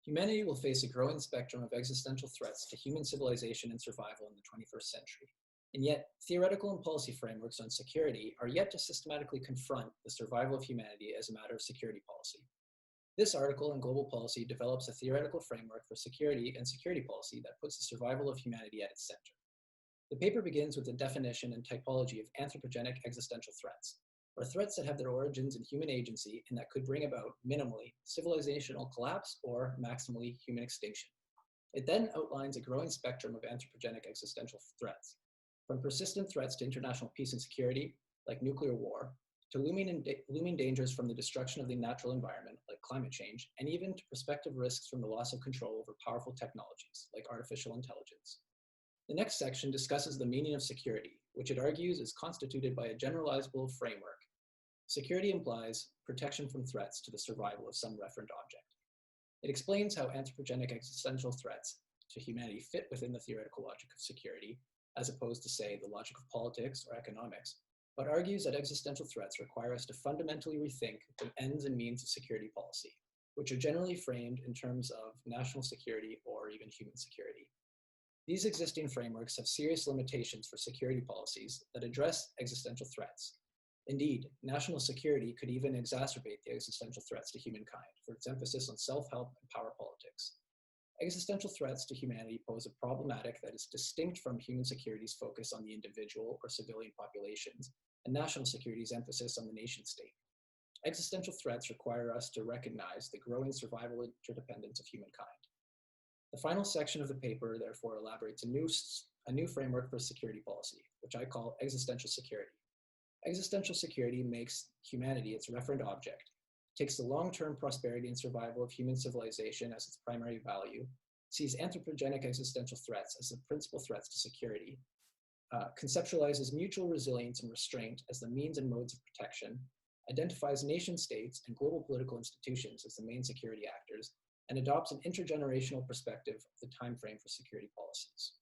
Humanity will face a growing spectrum of existential threats to human civilization and survival in the 21st century. And yet, theoretical and policy frameworks on security are yet to systematically confront the survival of humanity as a matter of security policy. This article in Global Policy develops a theoretical framework for security and security policy that puts the survival of humanity at its center. The paper begins with a definition and typology of anthropogenic existential threats, or threats that have their origins in human agency and that could bring about, minimally, civilizational collapse or maximally human extinction. It then outlines a growing spectrum of anthropogenic existential threats, from persistent threats to international peace and security, like nuclear war, to looming dangers from the destruction of the natural environment, like climate change, and even to prospective risks from the loss of control over powerful technologies, like artificial intelligence. The next section discusses the meaning of security, which it argues is constituted by a generalizable framework. Security implies protection from threats to the survival of some referent object. It explains how anthropogenic existential threats to humanity fit within the theoretical logic of security, as opposed to, say, the logic of politics or economics, but argues that existential threats require us to fundamentally rethink the ends and means of security policy, which are generally framed in terms of national security or even human security. These existing frameworks have serious limitations for security policies that address existential threats. Indeed, national security could even exacerbate the existential threats to humankind for its emphasis on self-help and power politics. Existential threats to humanity pose a problematic that is distinct from human security's focus on the individual or civilian populations and national security's emphasis on the nation state. Existential threats require us to recognize the growing survival interdependence of humankind. The final section of the paper, therefore, elaborates a new framework for security policy, which I call existential security. Existential security makes humanity its referent object, takes the long-term prosperity and survival of human civilization as its primary value, sees anthropogenic existential threats as the principal threats to security, conceptualizes mutual resilience and restraint as the means and modes of protection, identifies nation states and global political institutions as the main security actors, and adopts an intergenerational perspective of the time frame for security policies.